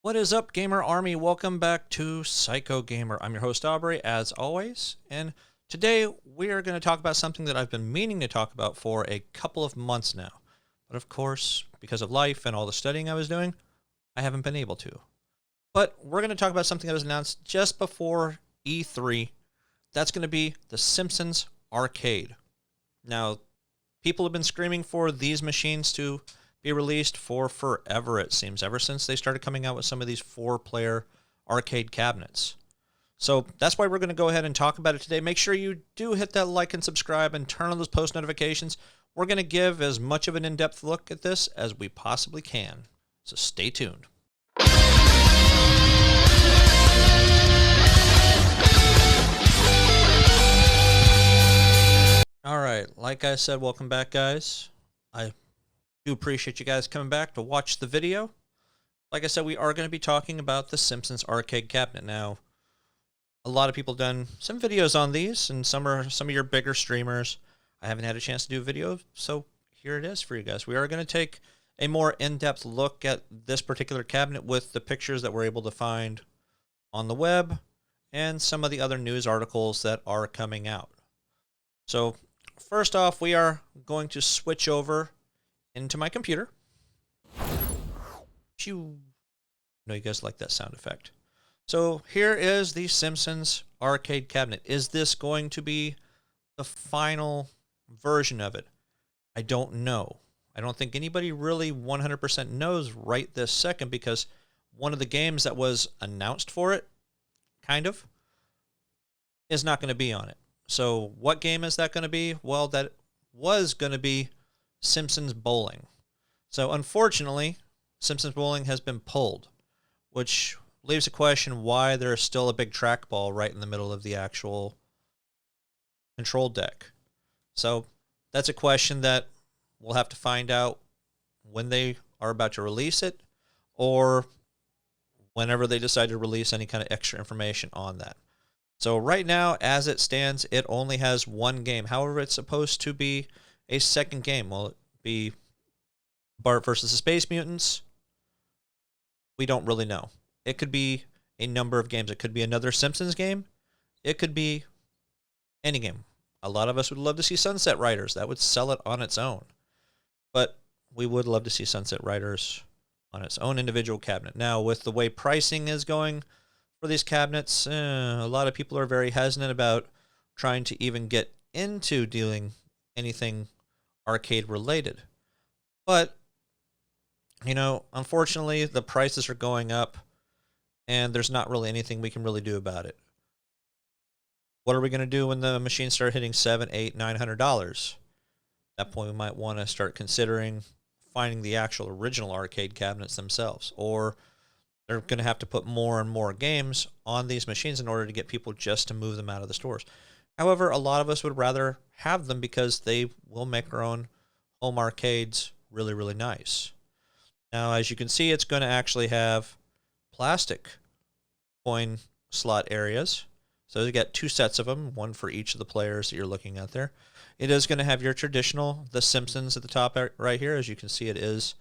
What is up, Gamer Army? Welcome back to Psycho Gamer. I'm your host, Aubrey, as always, and today we are going to talk about something that I've been meaning to talk about for a couple of months now. But of course, because of life and all the studying I was doing, I haven't been able to. But we're going to talk about something that was announced just before E3. That's going to be the Simpsons Arcade. Now, people have been screaming for these machines to be released for forever, it seems, ever since they started coming out with some of these 4-player arcade cabinets. So that's why we're going to go ahead and talk about it today. Make sure you do hit that like and subscribe and turn on those post notifications. We're going to give as much of an in-depth look at this as we possibly can. So stay tuned. Alright, like I said, welcome back, guys. I do appreciate you guys coming back to watch the video. Like I said, we are going to be talking about the Simpsons Arcade cabinet. Now, a lot of people have done some videos on these, and some of your bigger streamers. I haven't had a chance to do a video, so here it is for you guys. We are going to take a more in-depth look at this particular cabinet with the pictures that we're able to find on the web and some of the other news articles that are coming out. So, first off, we are going to switch over into my computer. Phew. I know you guys like that sound effect. So here is the Simpsons Arcade cabinet. Is this going to be the final version of it? I don't know. I don't think anybody really 100% knows right this second, because one of the games that was announced for it, kind of, is not going to be on it. So what game is that going to be? Well, that was going to be Simpsons Bowling. So unfortunately, Simpsons Bowling has been pulled, which leaves a question why there's still a big trackball right in the middle of the actual control deck. So that's a question that we'll have to find out when they are about to release it, or whenever they decide to release any kind of extra information on that. So right now, as it stands, it only has one game. However, it's supposed to be a second game. Will it be Bart versus the Space Mutants? We don't really know. It could be a number of games. It could be another Simpsons game. It could be any game. A lot of us would love to see Sunset Riders. That would sell it on its own. But we would love to see Sunset Riders on its own individual cabinet. Now, with the way pricing is going for these cabinets, a lot of people are very hesitant about trying to even get into doing anything arcade related. But, you know, unfortunately, the prices are going up, and there's not really anything we can really do about it. What are we going to do when the machines start hitting $700, $800, $900? At that point, we might want to start considering finding the actual original arcade cabinets themselves, or they're going to have to put more and more games on these machines in order to get people just to move them out of the stores. However, a lot of us would rather have them because they will make our own home arcades really, really nice. Now, as you can see, it's going to actually have plastic coin slot areas. So you got 2 sets of them, one for each of the players that you're looking at there. It is going to have your traditional The Simpsons at the top right here. As you can see, it is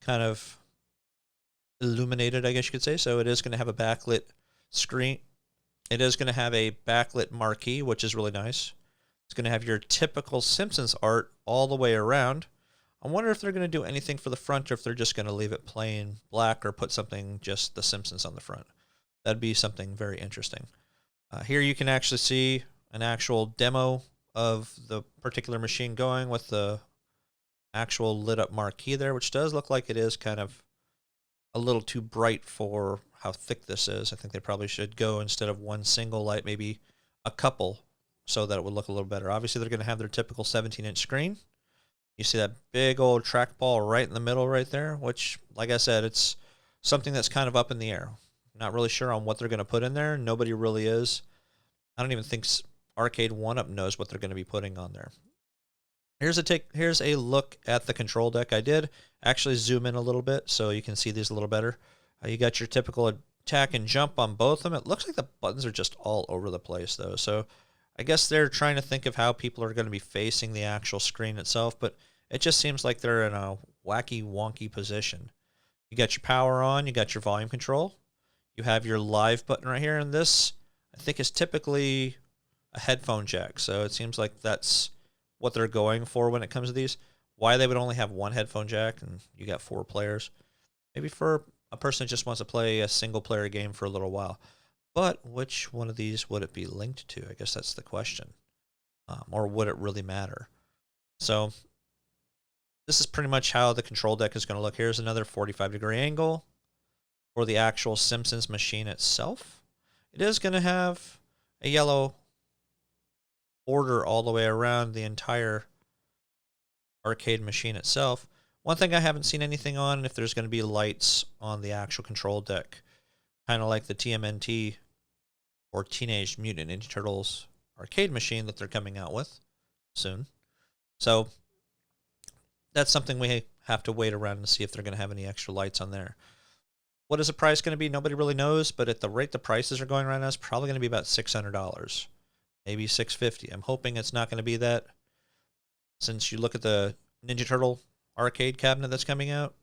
kind of illuminated, I guess you could say. So it is going to have a backlit screen. It is going to have a backlit marquee, which is really nice. It's going to have your typical Simpsons art all the way around. I wonder if they're going to do anything for the front, or if they're just going to leave it plain black, or put something just The Simpsons on the front. That'd be something very interesting. Here you can actually see an actual demo of the particular machine going with the actual lit up marquee there, which does look like it is kind of a little too bright for how thick this is. I think they probably should go, instead of one single light, maybe a couple, so that it would look a little better. Obviously, they're going to have their typical 17-inch screen. You see that big old trackball right in the middle right there, which, like I said, it's something that's kind of up in the air. Not really sure on what they're going to put in there. Nobody really is. I don't even think Arcade1up knows what they're going to be putting on there. Here's a look at the control deck. I did actually zoom in a little bit so you can see these a little better. You got your typical attack and jump on both of them. It looks like the buttons are just all over the place, though. So I guess they're trying to think of how people are going to be facing the actual screen itself, but it just seems like they're in a wacky, wonky position. You got your power on, you got your volume control. You have your live button right here, and this, I think, is typically a headphone jack. So it seems like that's what they're going for when it comes to these. Why they would only have one headphone jack and you got 4 players. Maybe for a person who just wants to play a single player game for a little while. But which one of these would it be linked to? I guess that's the question. Or would it really matter? So this is pretty much how the control deck is going to look. Here's another 45-degree angle for the actual Simpsons machine itself. It is going to have a yellow border all the way around the entire arcade machine itself. One thing I haven't seen anything on, if there's going to be lights on the actual control deck, kind of like the TMNT or Teenage Mutant Ninja Turtles arcade machine that they're coming out with soon. So that's something we have to wait around and see if they're going to have any extra lights on there. What is the price going to be? Nobody really knows, but at the rate the prices are going right now, it's probably going to be about $600, maybe $650. I'm hoping it's not going to be that. Since you look at the Ninja Turtle arcade cabinet that's coming out,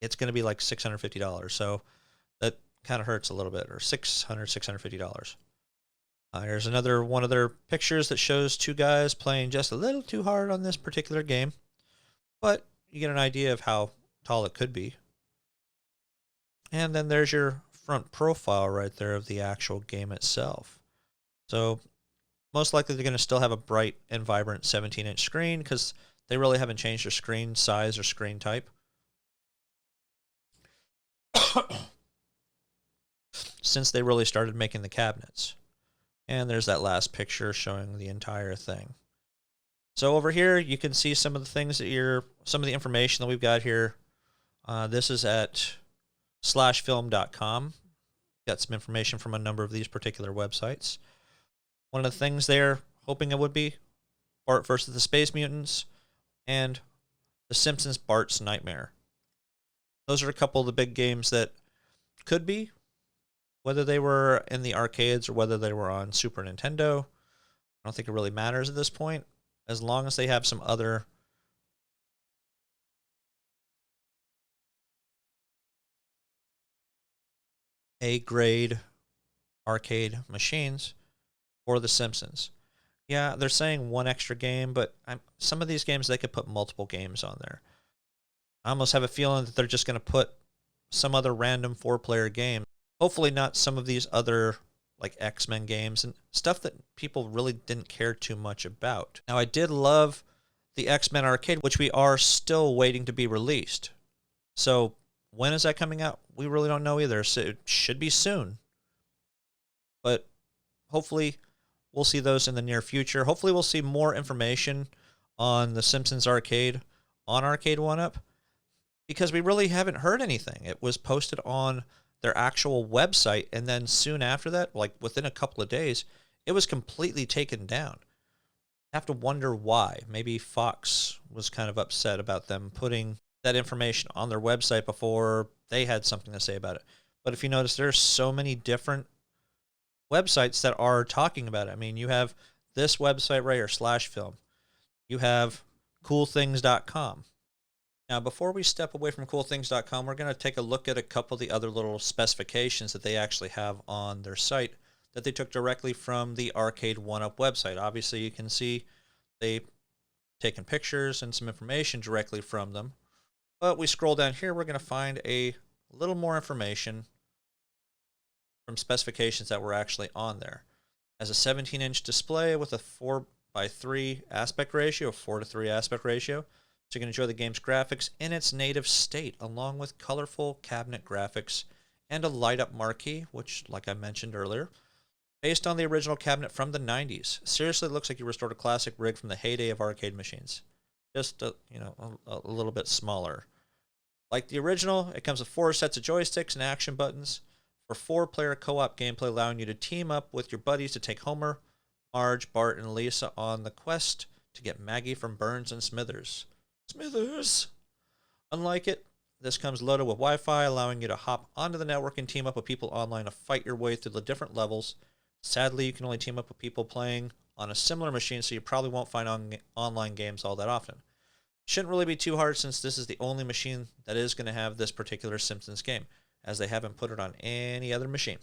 it's going to be like $650. So that kind of hurts a little bit, or $650. Here's another one of their pictures that shows 2 guys playing just a little too hard on this particular game, but you get an idea of how tall it could be. And then there's your front profile right there of the actual game itself. So most likely they're going to still have a bright and vibrant 17-inch screen because they really haven't changed their screen size or screen type. Since they really started making the cabinets. And there's that last picture showing the entire thing. So over here, you can see some of the things that some of the information that we've got here. This is at /film.com. Got some information from a number of these particular websites. One of the things they're hoping it would be Bart versus the Space Mutants and The Simpsons Bart's Nightmare. Those are a couple of the big games that could be, whether they were in the arcades or whether they were on Super Nintendo. I don't think it really matters at this point, as long as they have some other A-grade arcade machines for The Simpsons. Yeah, they're saying 1 extra game, but some of these games, they could put multiple games on there. I almost have a feeling that they're just going to put some other random 4-player game. Hopefully not some of these other like X-Men games and stuff that people really didn't care too much about. Now, I did love the X-Men Arcade, which we are still waiting to be released. So when is that coming out? We really don't know either. So it should be soon. But hopefully we'll see those in the near future. Hopefully we'll see more information on the Simpsons Arcade on Arcade1up, because we really haven't heard anything. It was posted on their actual website, and then soon after that, like within a couple of days, it was completely taken down. I have to wonder why. Maybe Fox was kind of upset about them putting that information on their website before they had something to say about it. But if you notice, there's so many different websites that are talking about it. I mean, you have this website right here, /film. You have coolthings.com. Now, before we step away from coolthings.com, we're going to take a look at a couple of the other little specifications that they actually have on their site that they took directly from the Arcade1up website. Obviously, you can see they've taken pictures and some information directly from them. But we scroll down here, we're going to find a little more information from specifications that were actually on there. As a 17-inch display with a 4:3 aspect ratio, 4:3 aspect ratio, so you can enjoy the game's graphics in its native state, along with colorful cabinet graphics and a light-up marquee, which, like I mentioned earlier, based on the original cabinet from the 90s. Seriously, it looks like you restored a classic rig from the heyday of arcade machines. Just, a little bit smaller. Like the original, it comes with 4 sets of joysticks and action buttons for 4-player co-op gameplay, allowing you to team up with your buddies to take Homer, Marge, Bart, and Lisa on the quest to get Maggie from Burns and Smithers. Unlike it, this comes loaded with Wi-Fi, allowing you to hop onto the network and team up with people online to fight your way through the different levels. Sadly, you can only team up with people playing on a similar machine, so you probably won't find online games all that often. Shouldn't really be too hard since this is the only machine that is going to have this particular Simpsons game, as they haven't put it on any other machine.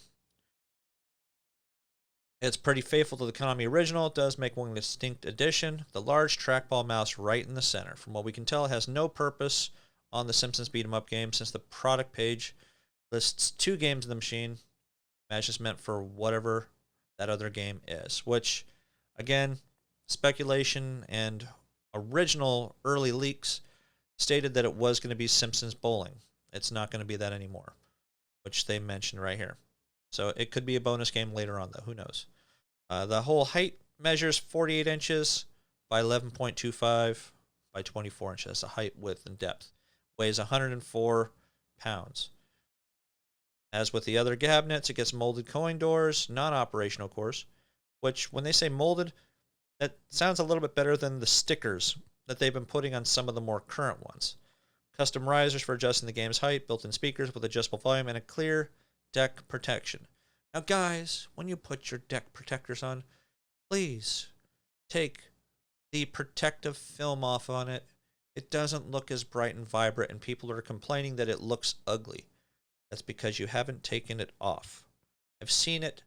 It's pretty faithful to the Konami original. It does make one distinct addition, the large trackball mouse right in the center. From what we can tell, it has no purpose on the Simpsons Beat 'em Up game since the product page lists 2 games in the machine. That's just meant for whatever that other game is, which, again, speculation and original early leaks stated that it was going to be Simpsons Bowling. It's not going to be that anymore, which they mentioned right here. So it could be a bonus game later on, though. Who knows? The whole height measures 48 inches by 11.25 by 24 inches. That's the height, width, and depth. Weighs 104 pounds. As with the other cabinets, it gets molded coin doors, non-operational, of course, which, when they say molded, that sounds a little bit better than the stickers that they've been putting on some of the more current ones. Custom risers for adjusting the game's height, built-in speakers with adjustable volume, and a clear deck protection. Now, guys, when you put your deck protectors on, please take the protective film off on it. It doesn't look as bright and vibrant, and people are complaining that it looks ugly. That's because you haven't taken it off. I've seen it.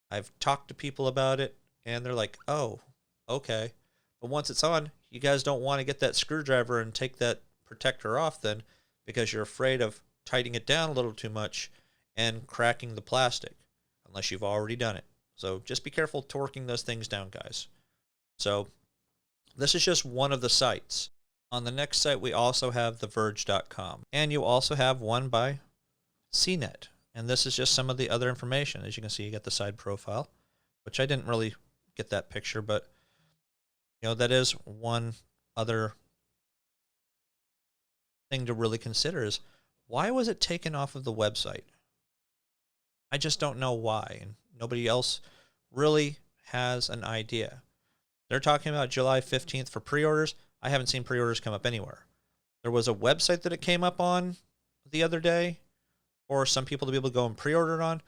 I've talked to people about it, and they're like, oh, okay. But once it's on, you guys don't want to get that screwdriver and take that protector off then, because you're afraid of tightening it down a little too much and cracking the plastic, unless you've already done it. So just be careful torquing those things down, guys. So this is just one of the sites. On the next site, we also have theverge.com, and you also have one by CNET. And this is just some of the other information. As you can see, you get the side profile, which I didn't really get that picture, but you know, that is one other thing to really consider is, why was it taken off of the website? I just don't know why, and nobody else really has an idea. They're talking about July 15th for pre-orders. I haven't seen pre-orders come up anywhere. There was a website that it came up on the other day for some people to be able to go and pre-order it on.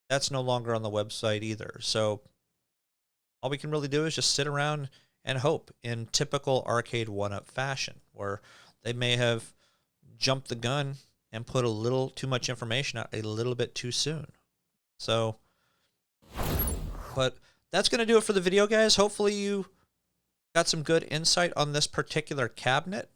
That's no longer on the website either. So all we can really do is just sit around and hope in typical Arcade1up fashion, where they may have jumped the gun and put a little too much information out a little bit too soon. So, but that's going to do it for the video, guys. Hopefully you got some good insight on this particular cabinet.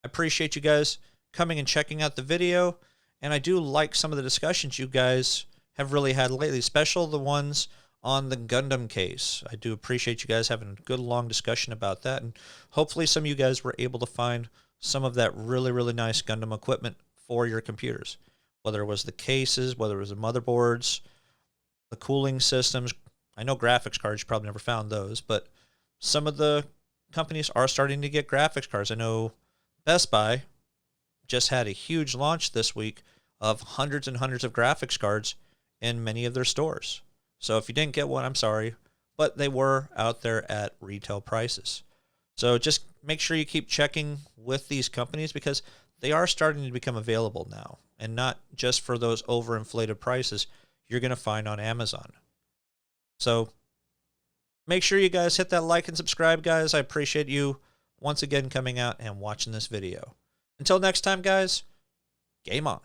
I appreciate you guys coming and checking out the video, and I do like some of the discussions you guys have really had lately, especially the ones on the Gundam case. I do appreciate you guys having a good long discussion about that, and hopefully some of you guys were able to find some of that really, really nice Gundam equipment for your computers, whether it was the cases, whether it was the motherboards, the cooling systems. I know graphics cards, you probably never found those, but some of the companies are starting to get graphics cards. I know Best Buy just had a huge launch this week of hundreds and hundreds of graphics cards in many of their stores. So if you didn't get one, I'm sorry, but they were out there at retail prices. So just make sure you keep checking with these companies, because they are starting to become available now, and not just for those overinflated prices you're going to find on Amazon. So make sure you guys hit that like and subscribe, guys. I appreciate you once again coming out and watching this video. Until next time, guys, game on.